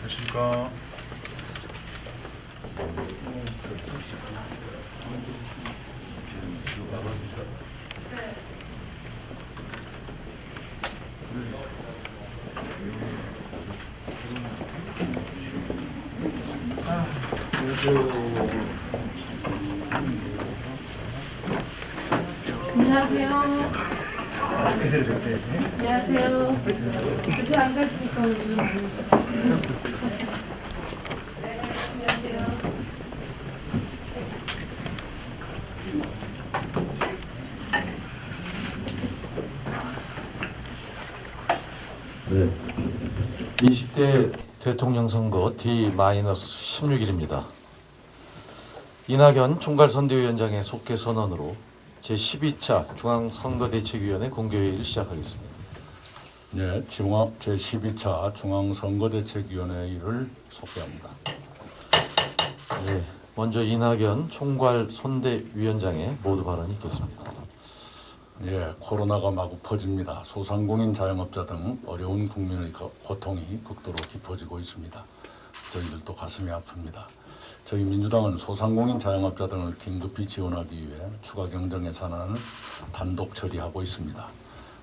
안녕하십니까. 안녕하세요. 안녕하세요. 그새 안 가시니까 오늘. 안녕하세요. 네. 20대 대통령 선거 D-16일입니다. 이낙연 총괄선대위원장의 속개 선언으로 제12차 중앙선거대책위원회 공개회의를 시작하겠습니다. 네, 제12차 중앙선거대책위원회를 소개합니다. 네, 먼저 이낙연 총괄선대위원장의 모두 발언이 있겠습니다. 예, 코로나가 마구 퍼집니다. 소상공인 자영업자 등 어려운 국민의 고통이 극도로 깊어지고 있습니다. 저희들도 가슴이 아픕니다. 저희 민주당은 소상공인 자영업자 등을 긴급히 지원하기 위해 추가 경정 예산안을 단독 처리하고 있습니다.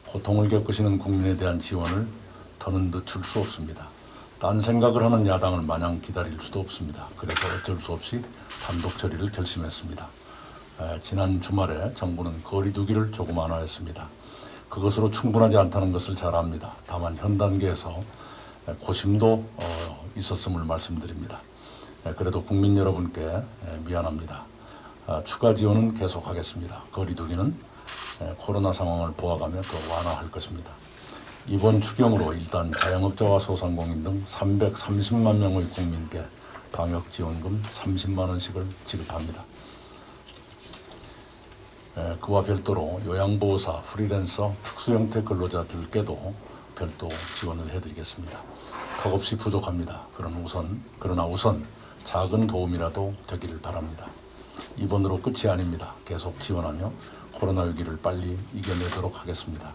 고통을 겪으시는 국민에 대한 지원을 더는 늦출 수 없습니다. 딴 생각을 하는 야당을 마냥 기다릴 수도 없습니다. 그래서 어쩔 수 없이 단독 처리를 결심했습니다. 지난 주말에 정부는 거리 두기를 조금 완화했습니다. 그것으로 충분하지 않다는 것을 잘 압니다. 다만 현 단계에서 고심도 있었음을 말씀드립니다. 그래도 국민 여러분께 미안합니다. 추가 지원은 계속하겠습니다. 거리 두기는 코로나 상황을 보아가며 더 완화할 것입니다. 이번 추경으로 일단 자영업자와 소상공인 등 330만 명의 국민께 방역지원금 30만 원씩을 지급합니다. 그와 별도로 요양보호사, 프리랜서, 특수형태 근로자들께도 별도 지원을 해드리겠습니다. 턱없이 부족합니다. 그러나 우선 작은 도움이라도 되기를 바랍니다. 이번으로 끝이 아닙니다. 계속 지원하며 코로나 위기를 빨리 이겨내도록 하겠습니다.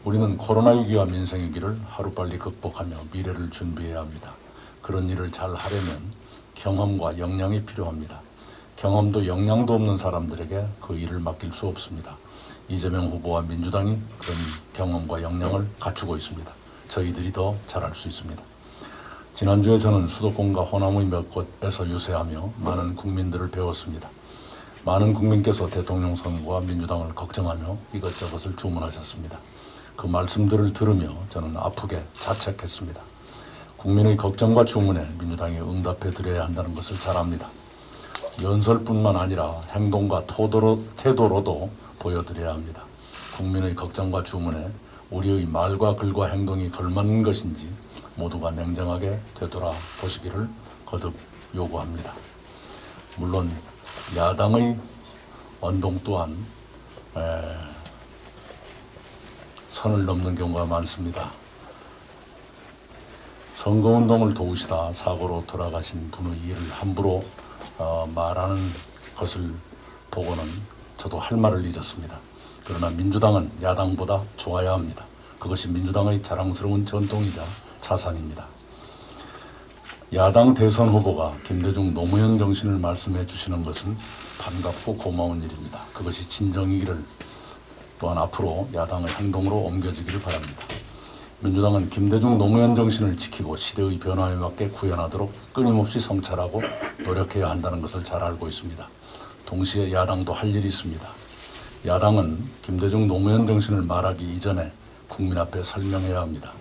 우리는 코로나 위기와 민생 위기를 하루빨리 극복하며 미래를 준비해야 합니다. 그런 일을 잘 하려면 경험과 역량이 필요합니다. 경험도 역량도 없는 사람들에게 그 일을 맡길 수 없습니다. 이재명 후보와 민주당이 그런 경험과 역량을 갖추고 있습니다. 저희들이 더 잘할 수 있습니다. 지난주에 저는 수도권과 호남의 몇 곳에서 유세하며 많은 국민들을 배웠습니다. 많은 국민께서 대통령 선거와 민주당을 걱정하며 이것저것을 주문하셨습니다. 그 말씀들을 들으며 저는 아프게 자책했습니다. 국민의 걱정과 주문에 민주당이 응답해 드려야 한다는 것을 잘 압니다. 연설뿐만 아니라 행동과 태도로도 보여드려야 합니다. 국민의 걱정과 주문에 우리의 말과 글과 행동이 걸맞는 것인지 모두가 냉정하게 되돌아보시기를 거듭 요구합니다. 물론 야당의 언동 또한 선을 넘는 경우가 많습니다. 선거운동을 도우시다 사고로 돌아가신 분의 일을 함부로 말하는 것을 보고는 저도 할 말을 잊었습니다. 그러나 민주당은 야당보다 좋아야 합니다. 그것이 민주당의 자랑스러운 전통이자 자산입니다. 야당 대선 후보가 김대중 노무현 정신을 말씀해 주시는 것은 반갑고 고마운 일입니다. 그것이 진정이기를 또한 앞으로 야당의 행동으로 옮겨지기를 바랍니다. 민주당은 김대중 노무현 정신을 지키고 시대의 변화에 맞게 구현하도록 끊임없이 성찰하고 노력해야 한다는 것을 잘 알고 있습니다. 동시에 야당도 할 일이 있습니다. 야당은 김대중 노무현 정신을 말하기 이전에 국민 앞에 설명해야 합니다.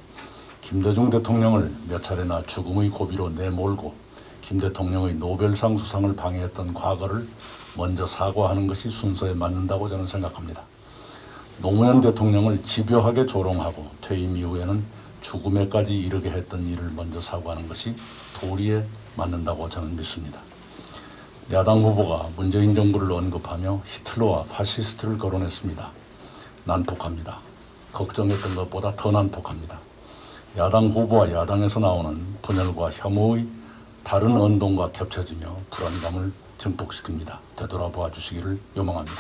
김대중 대통령을 몇 차례나 죽음의 고비로 내몰고 김 대통령의 노벨상 수상을 방해했던 과거를 먼저 사과하는 것이 순서에 맞는다고 저는 생각합니다. 노무현 대통령을 집요하게 조롱하고 퇴임 이후에는 죽음에까지 이르게 했던 일을 먼저 사과하는 것이 도리에 맞는다고 저는 믿습니다. 야당 후보가 문재인 정부를 언급하며 히틀러와 파시스트를 거론했습니다. 난폭합니다. 걱정했던 것보다 더 난폭합니다. 야당 후보와 야당에서 나오는 분열과 혐오의 다른 언동과 겹쳐지며 불안감을 증폭시킵니다. 되돌아보아 주시기를 요망합니다.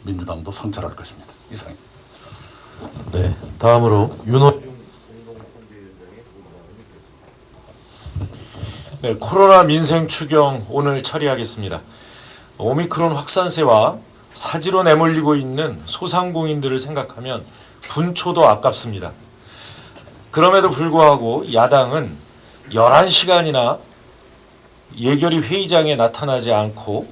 민주당도 성찰할 것입니다. 이상입니다. 네, 다음으로 윤호중 공동선대위원장의 모두 발언이 있겠습니다. 네, 코로나 민생 추경 오늘 처리하겠습니다. 오미크론 확산세와 사지로 내몰리고 있는 소상공인들을 생각하면 분초도 아깝습니다. 그럼에도 불구하고 야당은 11시간이나 예결위 회의장에 나타나지 않고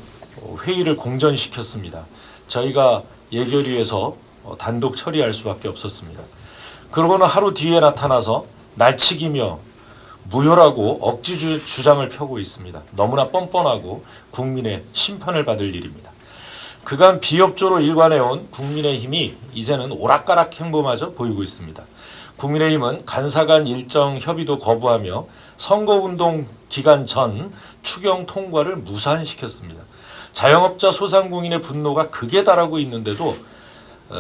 회의를 공전시켰습니다. 저희가 예결위에서 단독 처리할 수밖에 없었습니다. 그러고는 하루 뒤에 나타나서 날치기며 무효라고 억지 주장을 펴고 있습니다. 너무나 뻔뻔하고 국민의 심판을 받을 일입니다. 그간 비협조로 일관해온 국민의힘이 이제는 오락가락 행보마저 보이고 있습니다. 국민의힘은 간사간 일정 협의도 거부하며 선거운동 기간 전 추경 통과를 무산시켰습니다. 자영업자 소상공인의 분노가 극에 달하고 있는데도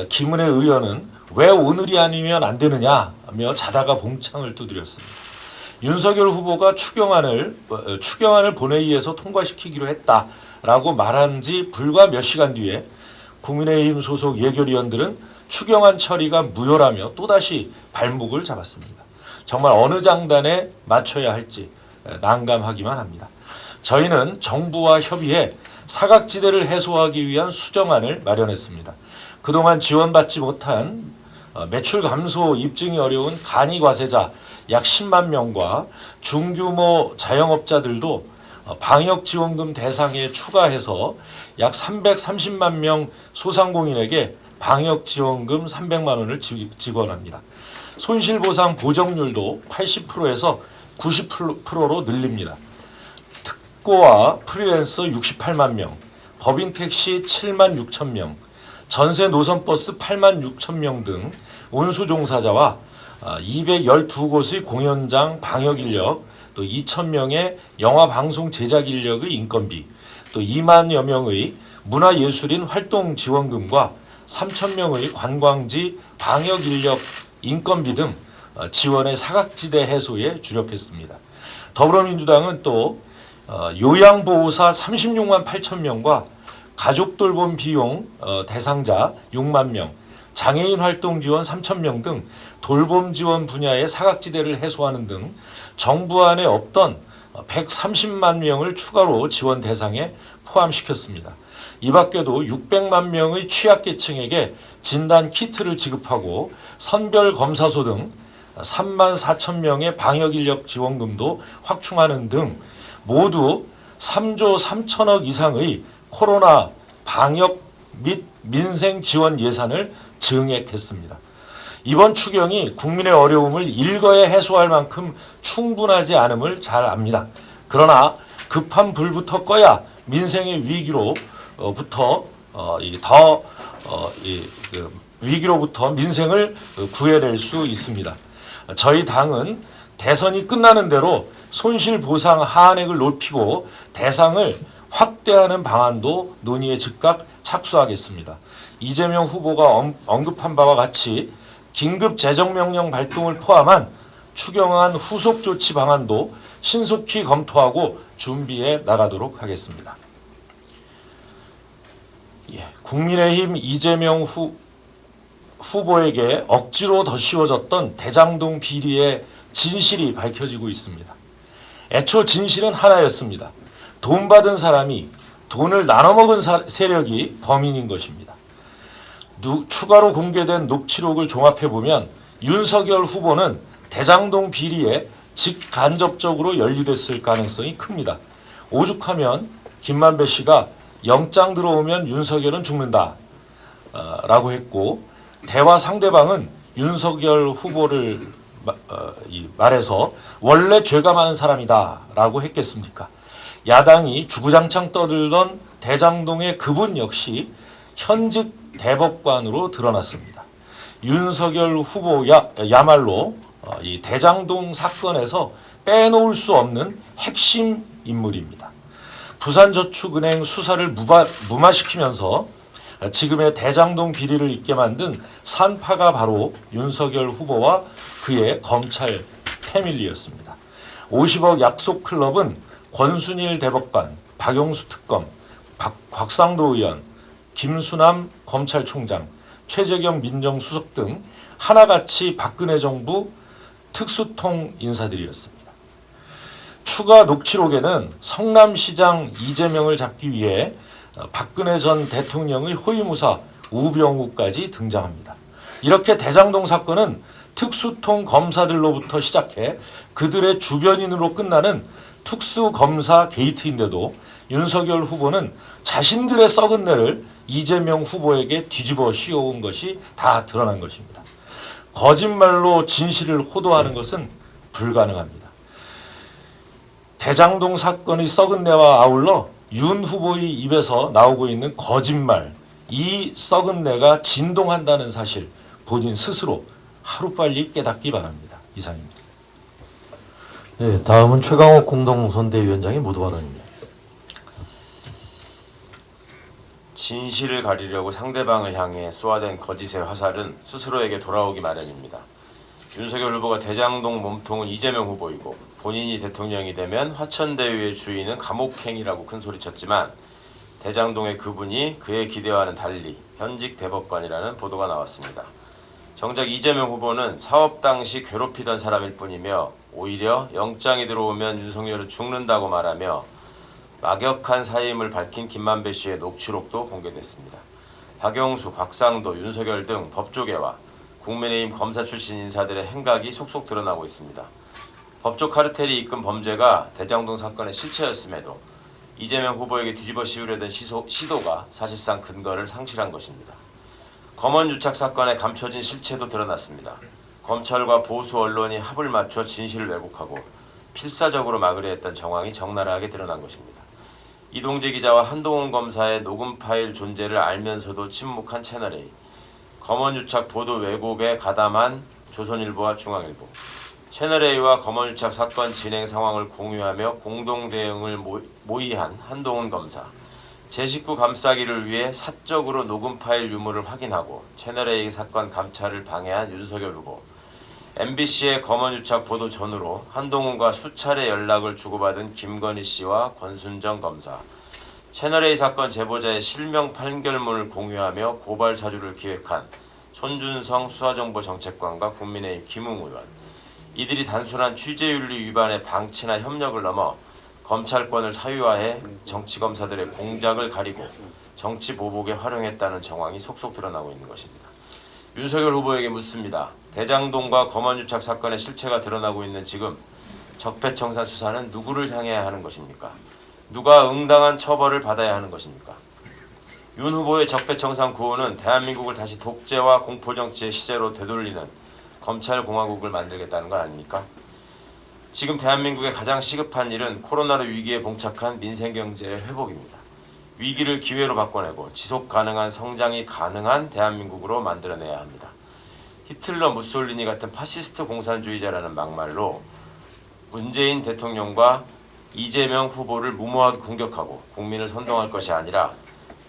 김은혜 의원은 왜 오늘이 아니면 안 되느냐며 자다가 봉창을 두드렸습니다. 윤석열 후보가 추경안을 본회의에서 통과시키기로 했다라고 말한 지 불과 몇 시간 뒤에 국민의힘 소속 예결위원들은 추경안 처리가 무효라며 또다시 발목을 잡았습니다. 정말 어느 장단에 맞춰야 할지 난감하기만 합니다. 저희는 정부와 협의해 사각지대를 해소하기 위한 수정안을 마련했습니다. 그동안 지원받지 못한 매출 감소 입증이 어려운 간이과세자 약 10만 명과 중규모 자영업자들도 방역지원금 대상에 추가해서 약 330만 명 소상공인에게 방역지원금 300만 원을 지원합니다. 손실보상 보정률도 80%에서 90%로 늘립니다. 특고와 프리랜서 68만 명, 법인택시 7만 6천 명, 전세 노선버스 8만 6천 명 등 운수종사자와 212곳의 공연장 방역인력, 또 2,000명의 영화방송 제작 인력의 인건비, 또 2만여 명의 문화예술인 활동 지원금과 3,000명의 관광지 방역인력 인건비 등 지원의 사각지대 해소에 주력했습니다. 더불어민주당은 또 요양보호사 36만 8천 명과 가족돌봄 비용 대상자 6만 명, 장애인 활동 지원 3천 명 등 돌봄 지원 분야의 사각지대를 해소하는 등 정부 안에 없던 130만 명을 추가로 지원 대상에 포함시켰습니다. 이 밖에도 600만 명의 취약계층에게 진단 키트를 지급하고 선별검사소 등 3만 4천 명의 방역인력 지원금도 확충하는 등 모두 3조 3천억 이상의 코로나 방역 및 민생 지원 예산을 증액했습니다. 이번 추경이 국민의 어려움을 일거에 해소할 만큼 충분하지 않음을 잘 압니다. 그러나 급한 불부터 꺼야 민생의 위기로부터 민생을 구해낼 수 있습니다. 저희 당은 대선이 끝나는 대로 손실보상 하한액을 높이고 대상을 확대하는 방안도 논의에 즉각 착수하겠습니다. 이재명 후보가 언급한 바와 같이 긴급 재정명령 발동을 포함한 추경안 후속 조치 방안도 신속히 검토하고 준비해 나가도록 하겠습니다. 국민의힘 이재명 후보에게 억지로 더 씌워졌던 대장동 비리의 진실이 밝혀지고 있습니다. 애초 진실은 하나였습니다. 돈 받은 사람이 돈을 나눠먹은 세력이 범인인 것입니다. 추가로 공개된 녹취록을 종합해보면 윤석열 후보는 대장동 비리에 직간접적으로 연루됐을 가능성이 큽니다. 오죽하면 김만배 씨가 영장 들어오면 윤석열은 죽는다 라고 했고, 대화 상대방은 윤석열 후보를 말해서 원래 죄가 많은 사람이다 라고 했겠습니까? 야당이 주구장창 떠들던 대장동의 그분 역시 현직 대법관으로 드러났습니다. 윤석열 후보야말로 이 대장동 사건에서 빼놓을 수 없는 핵심 인물입니다. 부산저축은행 수사를 무마시키면서 지금의 대장동 비리를 있게 만든 산파가 바로 윤석열 후보와 그의 검찰 패밀리였습니다. 50억 약속클럽은 권순일 대법관, 박용수 특검, 곽상도 의원, 김수남 검찰총장, 최재경 민정수석 등 하나같이 박근혜 정부 특수통 인사들이었습니다. 추가 녹취록에는 성남시장 이재명을 잡기 위해 박근혜 전 대통령의 호위무사 우병우까지 등장합니다. 이렇게 대장동 사건은 특수통 검사들로부터 시작해 그들의 주변인으로 끝나는 특수검사 게이트인데도 윤석열 후보는 자신들의 썩은 뇌를 이재명 후보에게 뒤집어 씌워온 것이 다 드러난 것입니다. 거짓말로 진실을 호도하는 것은 불가능합니다. 대장동 사건의 썩은 뇌와 아울러 윤 후보의 입에서 나오고 있는 거짓말, 이 썩은 뇌가 진동한다는 사실 본인 스스로 하루빨리 깨닫기 바랍니다. 이상입니다. 네, 다음은 최강욱 공동선대위원장의 모두 발언입니다. 진실을 가리려고 상대방을 향해 쏘아댄 거짓의 화살은 스스로에게 돌아오기 마련입니다. 윤석열 후보가 대장동 몸통은 이재명 후보이고 본인이 대통령이 되면 화천대유의 주인은 감옥행이라고 큰소리쳤지만 대장동의 그분이 그의 기대와는 달리 현직 대법관이라는 보도가 나왔습니다. 정작 이재명 후보는 사업 당시 괴롭히던 사람일 뿐이며 오히려 영장이 들어오면 윤석열은 죽는다고 말하며 막역한 사임을 밝힌 김만배 씨의 녹취록도 공개됐습니다. 박영수, 곽상도, 윤석열 등 법조계와 국민의힘 검사 출신 인사들의 행각이 속속 드러나고 있습니다. 법조 카르텔이 이끈 범죄가 대장동 사건의 실체였음에도 이재명 후보에게 뒤집어 씌우려던 시도가 사실상 근거를 상실한 것입니다. 검언 유착 사건의 감춰진 실체도 드러났습니다. 검찰과 보수 언론이 합을 맞춰 진실을 왜곡하고 필사적으로 막으려 했던 정황이 적나라하게 드러난 것입니다. 이동재 기자와 한동훈 검사의 녹음 파일 존재를 알면서도 침묵한 채널A, 검언 유착 보도 왜곡에 가담한 조선일보와 중앙일보, 채널A와 검언 유착 사건 진행 상황을 공유하며 공동 대응을 모의한 한동훈 검사, 제19 감싸기를 위해 사적으로 녹음 파일 유무를 확인하고 채널A 사건 감찰을 방해한 윤석열 후보, MBC의 검언 유착 보도 전후로 한동훈과 수차례 연락을 주고받은 김건희 씨와 권순정 검사, 채널A 사건 제보자의 실명 판결문을 공유하며 고발 사주를 기획한 손준성 수사정보정책관과 국민의힘 김웅 의원, 이들이 단순한 취재윤리 위반의 방치나 협력을 넘어 검찰권을 사유화해 정치검사들의 공작을 가리고 정치 보복에 활용했다는 정황이 속속 드러나고 있는 것입니다. 윤석열 후보에게 묻습니다. 대장동과 검언유착 사건의 실체가 드러나고 있는 지금 적폐청산 수사는 누구를 향해야 하는 것입니까? 누가 응당한 처벌을 받아야 하는 것입니까? 윤 후보의 적폐청산 구호는 대한민국을 다시 독재와 공포정치의 시제로 되돌리는 검찰공화국을 만들겠다는 것 아닙니까? 지금 대한민국의 가장 시급한 일은 코로나로 위기에 봉착한 민생경제의 회복입니다. 위기를 기회로 바꿔내고 지속가능한 성장이 가능한 대한민국으로 만들어내야 합니다. 히틀러, 무솔리니 같은 파시스트 공산주의자라는 막말로 문재인 대통령과 이재명 후보를 무모하게 공격하고 국민을 선동할 것이 아니라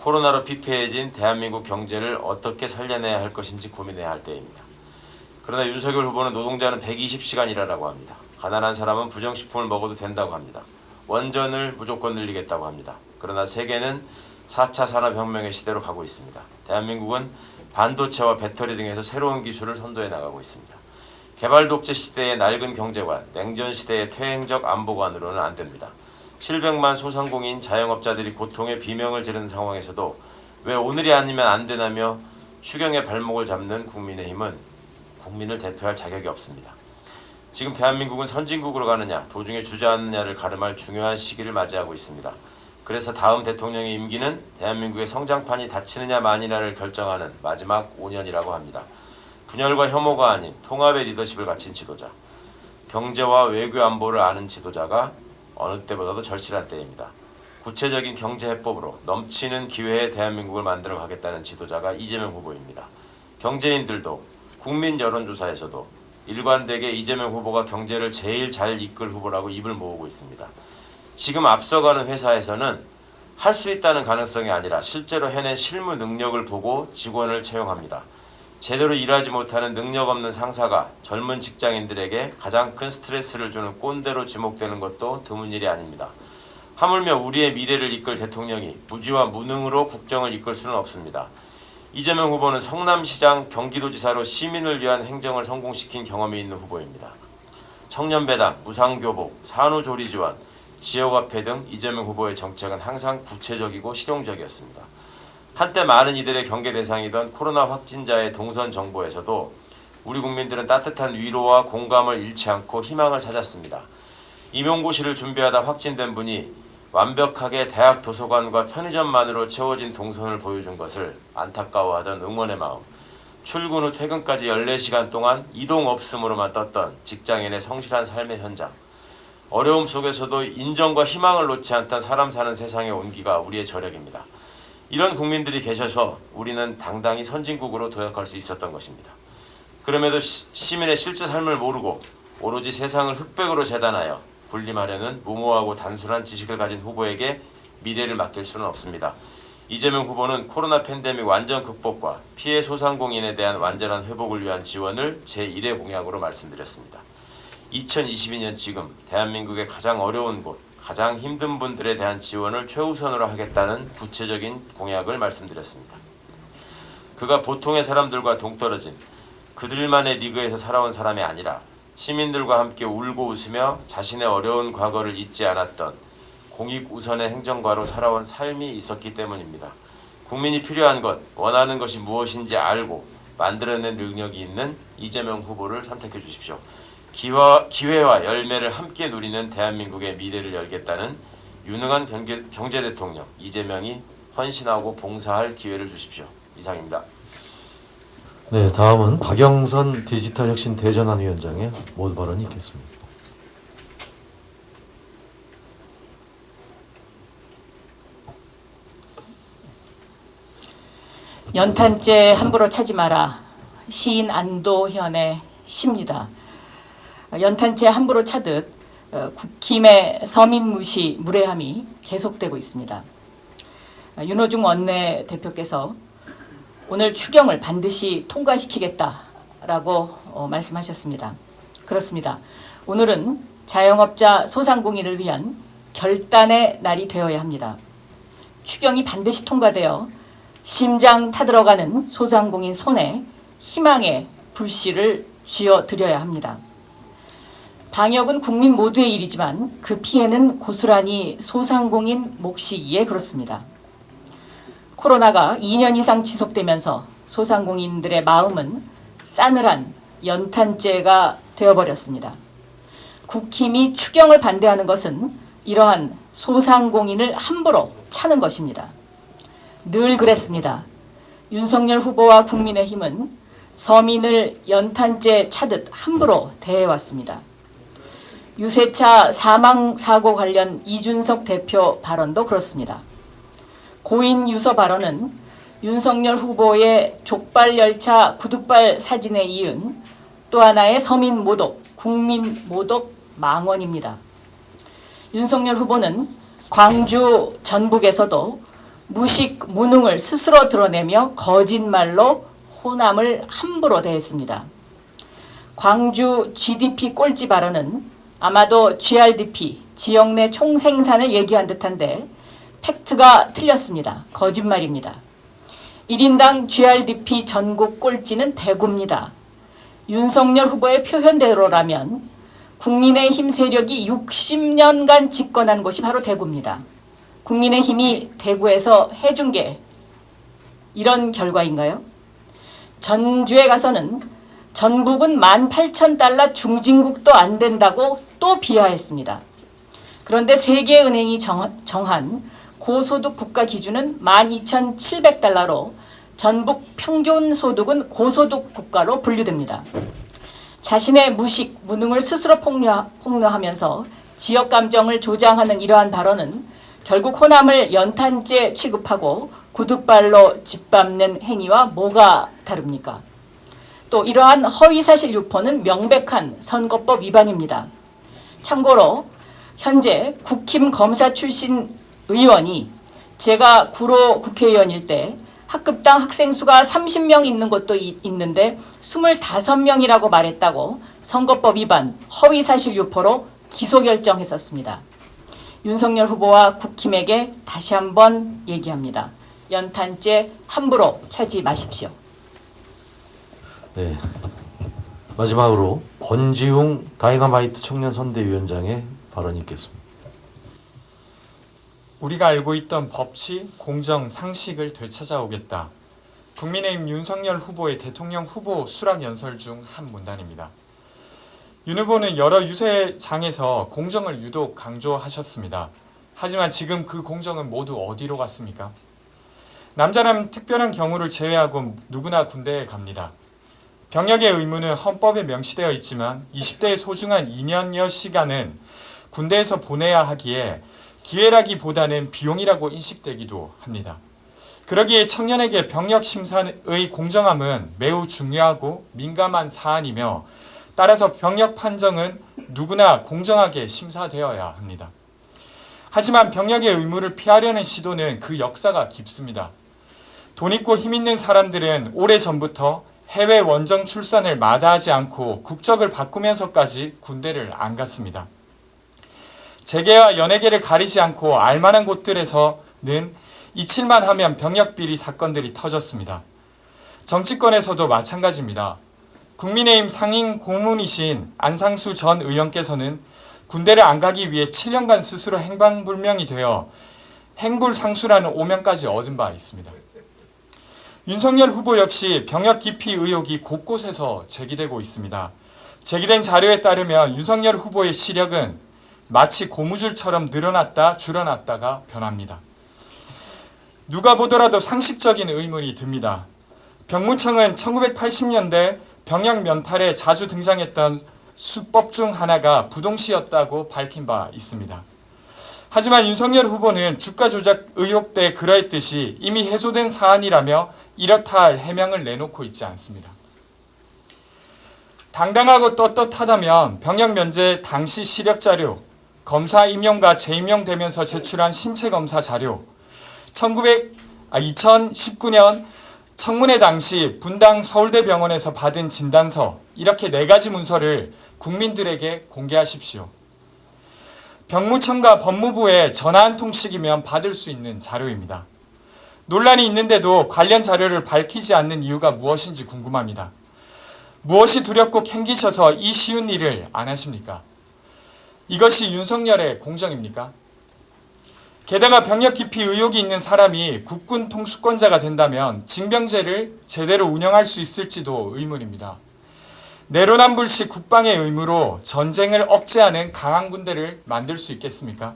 코로나로 피폐해진 대한민국 경제를 어떻게 살려내야 할 것인지 고민해야 할 때입니다. 그러나 윤석열 후보는 노동자는 120시간 일하라고 합니다. 가난한 사람은 부정식품을 먹어도 된다고 합니다. 원전을 무조건 늘리겠다고 합니다. 그러나 세계는 4차 산업혁명의 시대로 가고 있습니다. 대한민국은 반도체와 배터리 등에서 새로운 기술을 선도해 나가고 있습니다. 개발 독재 시대의 낡은 경제관, 냉전 시대의 퇴행적 안보관으로는 안 됩니다. 700만 소상공인 자영업자들이 고통의 비명을 지르는 상황에서도 왜 오늘이 아니면 안 되나며 추경의 발목을 잡는 국민의힘은 국민을 대표할 자격이 없습니다. 지금 대한민국은 선진국으로 가느냐, 도중에 주저앉느냐를 가름할 중요한 시기를 맞이하고 있습니다. 그래서 다음 대통령의 임기는 대한민국의 성장판이 닫히느냐 마니냐를 결정하는 마지막 5년이라고 합니다. 분열과 혐오가 아닌 통합의 리더십을 갖춘 지도자, 경제와 외교 안보를 아는 지도자가 어느 때보다도 절실한 때입니다. 구체적인 경제 해법으로 넘치는 기회에 대한민국을 만들어 가겠다는 지도자가 이재명 후보입니다. 경제인들도 국민 여론조사에서도 일관되게 이재명 후보가 경제를 제일 잘 이끌 후보라고 입을 모으고 있습니다. 지금 앞서가는 회사에서는 할 수 있다는 가능성이 아니라 실제로 해낸 실무 능력을 보고 직원을 채용합니다. 제대로 일하지 못하는 능력 없는 상사가 젊은 직장인들에게 가장 큰 스트레스를 주는 꼰대로 지목되는 것도 드문 일이 아닙니다. 하물며 우리의 미래를 이끌 대통령이 무지와 무능으로 국정을 이끌 수는 없습니다. 이재명 후보는 성남시장, 경기도지사로 시민을 위한 행정을 성공시킨 경험이 있는 후보입니다. 청년배당, 무상교복, 산후조리 지원, 지역화폐 등 이재명 후보의 정책은 항상 구체적이고 실용적이었습니다. 한때 많은 이들의 경계 대상이던 코로나 확진자의 동선 정보에서도 우리 국민들은 따뜻한 위로와 공감을 잃지 않고 희망을 찾았습니다. 임용고시를 준비하다 확진된 분이 완벽하게 대학 도서관과 편의점만으로 채워진 동선을 보여준 것을 안타까워하던 응원의 마음, 출근 후 퇴근까지 14시간 동안 이동 없음으로만 떴던 직장인의 성실한 삶의 현장, 어려움 속에서도 인정과 희망을 놓지 않던 사람 사는 세상의 온기가 우리의 저력입니다. 이런 국민들이 계셔서 우리는 당당히 선진국으로 도약할 수 있었던 것입니다. 그럼에도 시민의 실제 삶을 모르고 오로지 세상을 흑백으로 재단하여 군림하려는 무모하고 단순한 지식을 가진 후보에게 미래를 맡길 수는 없습니다. 이재명 후보는 코로나 팬데믹 완전 극복과 피해 소상공인에 대한 완전한 회복을 위한 지원을 제1의 공약으로 말씀드렸습니다. 2022년 지금 대한민국의 가장 어려운 곳, 가장 힘든 분들에 대한 지원을 최우선으로 하겠다는 구체적인 공약을 말씀드렸습니다. 그가 보통의 사람들과 동떨어진 그들만의 리그에서 살아온 사람이 아니라 시민들과 함께 울고 웃으며 자신의 어려운 과거를 잊지 않았던 공익우선의 행정가로 살아온 삶이 있었기 때문입니다. 국민이 필요한 것, 원하는 것이 무엇인지 알고 만들어낸 능력이 있는 이재명 후보를 선택해 주십시오. 기회와 열매를 함께 누리는 대한민국의 미래를 열겠다는 유능한 경제 대통령 이재명이 헌신하고 봉사할 기회를 주십시오. 이상입니다. 네, 다음은 박영선 디지털혁신 대전환 위원장의 모두 발언이 있겠습니다. 연탄재 함부로 차지 마라. 시인 안도현의 시입니다. 연탄재 함부로 차듯 국힘의 서민무시 무례함이 계속되고 있습니다. 윤호중 원내대표께서 오늘 추경을 반드시 통과시키겠다라고 말씀하셨습니다. 그렇습니다. 오늘은 자영업자 소상공인을 위한 결단의 날이 되어야 합니다. 추경이 반드시 통과되어 심장 타들어가는 소상공인 손에 희망의 불씨를 쥐어드려야 합니다. 방역은 국민 모두의 일이지만 그 피해는 고스란히 소상공인 몫이기에 그렇습니다. 코로나가 2년 이상 지속되면서 소상공인들의 마음은 싸늘한 연탄재가 되어버렸습니다. 국힘이 추경을 반대하는 것은 이러한 소상공인을 함부로 차는 것입니다. 늘 그랬습니다. 윤석열 후보와 국민의힘은 서민을 연탄재 차듯 함부로 대해왔습니다. 유세차 사망사고 관련 이준석 대표 발언도 그렇습니다. 고인 유서 발언은 윤석열 후보의 족발열차 구둣발 사진에 이은 또 하나의 서민 모독, 국민 모독 망언입니다. 윤석열 후보는 광주 전북에서도 무식, 무능을 스스로 드러내며 거짓말로 호남을 함부로 대했습니다. 광주 GDP 꼴찌 발언은 아마도 GRDP, 지역 내 총생산을 얘기한 듯한데 팩트가 틀렸습니다. 거짓말입니다. 1인당 GRDP 전국 꼴찌는 대구입니다. 윤석열 후보의 표현대로라면 국민의힘 세력이 60년간 집권한 곳이 바로 대구입니다. 국민의힘이 대구에서 해준 게 이런 결과인가요? 전주에 가서는 전북은 18,000달러 중진국도 안 된다고 또 비하했습니다. 그런데 세계은행이 정한 고소득 국가 기준은 12,700달러로 전북 평균 소득은 고소득 국가로 분류됩니다. 자신의 무식, 무능을 스스로 폭로하면서 지역 감정을 조장하는 이러한 발언은 결국 호남을 연탄재 취급하고 구둣발로 짓밟는 행위와 뭐가 다릅니까? 또 이러한 허위사실 유포는 명백한 선거법 위반입니다. 참고로 현재 국힘 검사 출신 의원이 제가 구로 국회의원일 때 학급당 학생 수가 30명 있는 곳도 있는데 25명이라고 말했다고 선거법 위반, 허위사실 유포로 기소결정했었습니다. 윤석열 후보와 국힘에게 다시 한번 얘기합니다. 연탄재 함부로 차지 마십시오. 네, 마지막으로 권지웅 다이너마이트 청년선대위원장의 발언이 있겠습니다. 우리가 알고 있던 법치, 공정, 상식을 되찾아오겠다. 국민의힘 윤석열 후보의 대통령 후보 수락 연설 중 한 문단입니다. 윤 후보는 여러 유세장에서 공정을 유독 강조하셨습니다. 하지만 지금 그 공정은 모두 어디로 갔습니까? 남자라면 특별한 경우를 제외하고 누구나 군대에 갑니다. 병역의 의무는 헌법에 명시되어 있지만 20대의 소중한 2년여 시간은 군대에서 보내야 하기에 기회라기보다는 비용이라고 인식되기도 합니다. 그러기에 청년에게 병역 심사의 공정함은 매우 중요하고 민감한 사안이며 따라서 병역 판정은 누구나 공정하게 심사되어야 합니다. 하지만 병역의 의무를 피하려는 시도는 그 역사가 깊습니다. 돈 있고 힘 있는 사람들은 오래전부터 해외 원정 출산을 마다하지 않고 국적을 바꾸면서까지 군대를 안 갔습니다. 재계와 연예계를 가리지 않고 알만한 곳들에서는 잊힐만 하면 병역비리 사건들이 터졌습니다. 정치권에서도 마찬가지입니다. 국민의힘 상임 고문이신 안상수 전 의원께서는 군대를 안 가기 위해 7년간 스스로 행방불명이 되어 행불상수라는 오명까지 얻은 바 있습니다. 윤석열 후보 역시 병역 기피 의혹이 곳곳에서 제기되고 있습니다. 제기된 자료에 따르면 윤석열 후보의 시력은 마치 고무줄처럼 늘어났다 줄어났다가 변합니다. 누가 보더라도 상식적인 의문이 듭니다. 병무청은 1980년대 병역 면탈에 자주 등장했던 수법 중 하나가 부동시였다고 밝힌 바 있습니다. 하지만 윤석열 후보는 주가 조작 의혹 때 그러했듯이 이미 해소된 사안이라며 이렇다 할 해명을 내놓고 있지 않습니다. 당당하고 떳떳하다면 병역 면제 당시 시력 자료, 검사 임용과 재임용되면서 제출한 신체 검사 자료, 2019년 청문회 당시 분당 서울대병원에서 받은 진단서, 이렇게 4가지 문서를 국민들에게 공개하십시오. 병무청과 법무부에 전화 한 통씩이면 받을 수 있는 자료입니다. 논란이 있는데도 관련 자료를 밝히지 않는 이유가 무엇인지 궁금합니다. 무엇이 두렵고 캥기셔서 이 쉬운 일을 안 하십니까? 이것이 윤석열의 공정입니까? 게다가 병역 기피 의혹이 있는 사람이 국군 통수권자가 된다면 징병제를 제대로 운영할 수 있을지도 의문입니다. 내로남불식 국방의 의무로 전쟁을 억제하는 강한 군대를 만들 수 있겠습니까?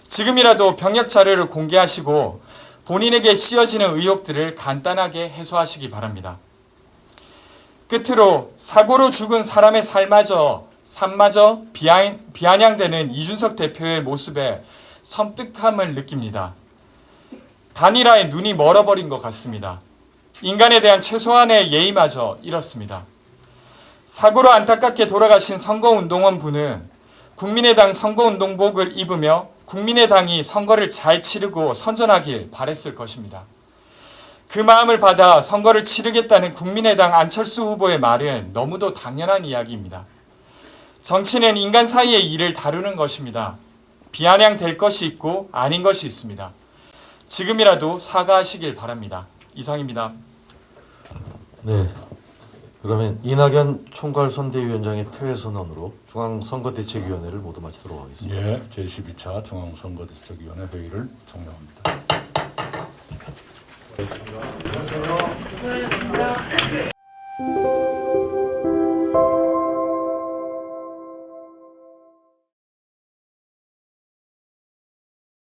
지금이라도 병역 자료를 공개하시고 본인에게 씌어지는 의혹들을 간단하게 해소하시기 바랍니다. 끝으로 사고로 죽은 사람의 삶마저 비아냥되는 이준석 대표의 모습에 섬뜩함을 느낍니다. 단일화에 눈이 멀어버린 것 같습니다. 인간에 대한 최소한의 예의마저 잃었습니다. 사고로 안타깝게 돌아가신 선거운동원 분은 국민의당 선거운동복을 입으며 국민의당이 선거를 잘 치르고 선전하길 바랬을 것입니다. 그 마음을 받아 선거를 치르겠다는 국민의당 안철수 후보의 말은 너무도 당연한 이야기입니다. 정치는 인간 사이의 일을 다루는 것입니다. 비아냥될 것이 있고 아닌 것이 있습니다. 지금이라도 사과하시길 바랍니다. 이상입니다. 네. 그러면 이낙연 총괄선대위원장의 퇴회 선언으로 중앙선거대책위원회를 모두 마치도록 하겠습니다. 예, 제12차 중앙선거대책위원회 회의를 종료합니다.